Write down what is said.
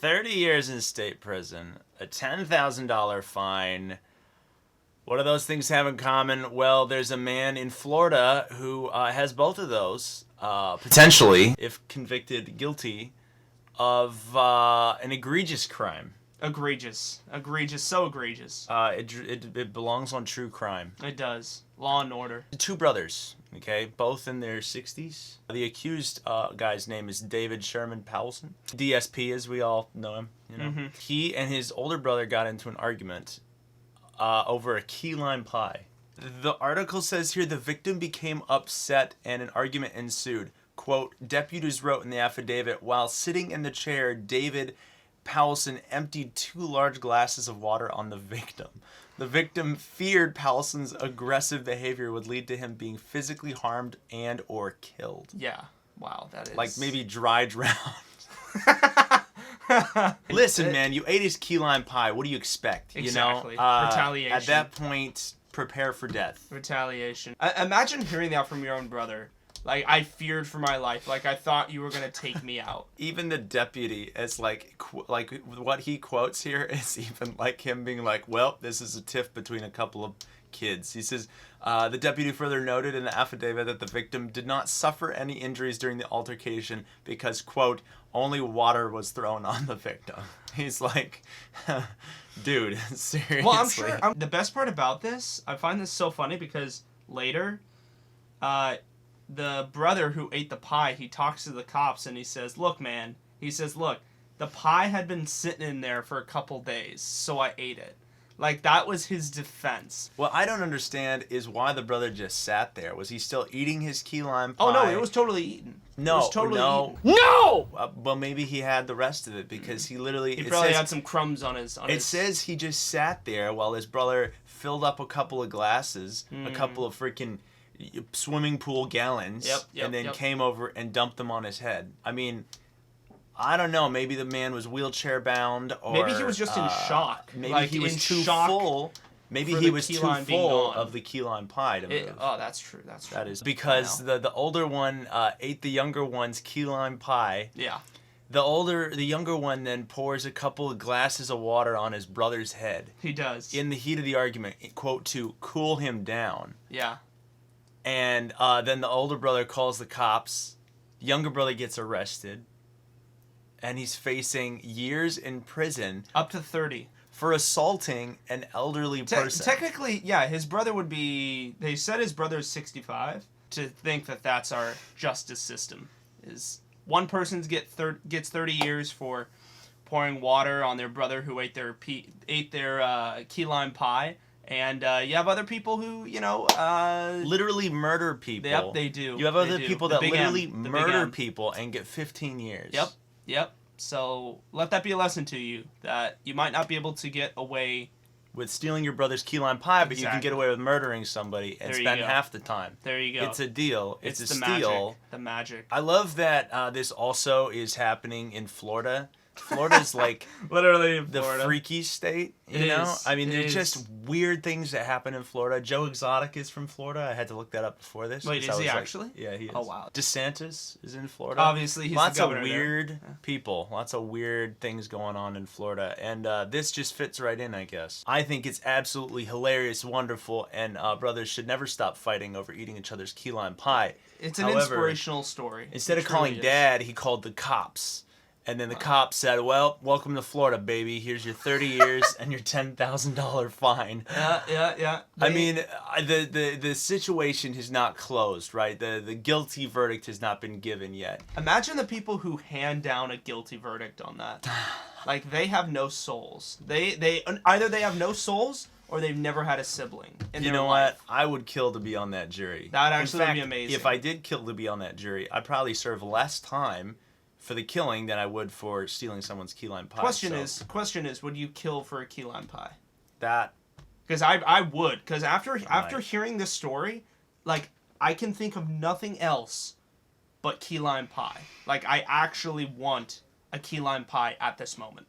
30 years in state prison, a $10,000 fine. What do those things have in common? Well, there's a man in Florida who has both of those, potentially, if convicted guilty of an egregious crime. Egregious, so egregious. It belongs on true crime. It does. Law and Order. Two brothers, okay, both in their 60s. The accused guy's name is David Sherman Powelson, DSP as we all know him. You know, He and his older brother got into an argument over a key lime pie. The article says here the victim became upset and an argument ensued. Quote, deputies wrote in the affidavit, while sitting in the chair, David Powelson emptied 2 large glasses of water on the victim. The victim feared Powelson's aggressive behavior would lead to him being physically harmed and or killed. Yeah. Wow, that is... Like maybe dry drowned. Listen, man, you ate his key lime pie. What do you expect? Exactly. You know? Retaliation. At that point, prepare for death. Retaliation. Imagine hearing that from your own brother. Like, I feared for my life. Like, I thought you were going to take me out. Even the deputy is like what he quotes here is even like him being like, well, this is a tiff between a couple of kids. He says, the deputy further noted in the affidavit that the victim did not suffer any injuries during the altercation because, quote, only water was thrown on the victim. He's like, dude, seriously. Well, I'm sure. The best part about this, I find this so funny because later, the brother who ate the pie, he talks to the cops and he says, look, man, the pie had been sitting in there for a couple days, so I ate it. Like, that was his defense. What I don't understand is why the brother just sat there. Was he still eating his key lime pie? Oh, no, it was totally eaten. No, it was totally no. eaten. No! Well, maybe he had the rest of it because he literally... He probably had some crumbs on his... It says he just sat there while his brother filled up a couple of glasses, a couple of freaking swimming pool gallons, and then came over and dumped them on his head. I mean... I don't know. Maybe the man was wheelchair bound, or maybe he was just in shock. Maybe like, he was too full. Maybe he was too full of the key lime pie to move. Oh, that's true. That's true. That is because the older one ate the younger one's key lime pie. Yeah. The younger one then pours a couple of glasses of water on his brother's head. He does. In the heat of the argument, quote, to cool him down. Yeah. And then the older brother calls the cops. The younger brother gets arrested. And he's facing years in prison. Up to 30. For assaulting an elderly person. Technically, yeah, his brother would be... They said his brother is 65. To think that that's our justice system. Is one person gets 30 years for pouring water on their brother who ate their key lime pie. And you have other people who, literally murder people. Yep, they do. You have other people that literally murder M. people and get 15 years. Yep. So let that be a lesson to you that you might not be able to get away with stealing your brother's key lime pie, but you can get away with murdering somebody and spend half the time. There you go. It's a deal. It's a the steal. The magic. I love that this also is happening in Florida. Florida's like literally the freaky state, you know? I mean, there's just weird things that happen in Florida. Joe Exotic is from Florida. I had to look that up before this. Wait, is he actually? Yeah, he is. Oh, wow. DeSantis is in Florida. Obviously, he's lots the governor of weird people. Lots of weird things going on in Florida. And this just fits right in, I guess. I think it's absolutely hilarious, wonderful, and brothers should never stop fighting over eating each other's key lime pie. It's an inspirational story. Instead of calling Dad, he called the cops. And then the cop said, well, welcome to Florida, baby. Here's your 30 years and your $10,000 fine. Yeah. I mean, the situation has not closed, right? The guilty verdict has not been given yet. Imagine the people who hand down a guilty verdict on that. Like, they have no souls. They either they have no souls or they've never had a sibling in their life. You know what? I would kill to be on that jury. That actually would be amazing. If I did kill to be on that jury, I'd probably serve less time for the killing than I would for stealing someone's key lime pie. Question is, would you kill for a key lime pie? That. Because I would. Because after hearing this story, like, I can think of nothing else but key lime pie. Like, I actually want a key lime pie at this moment.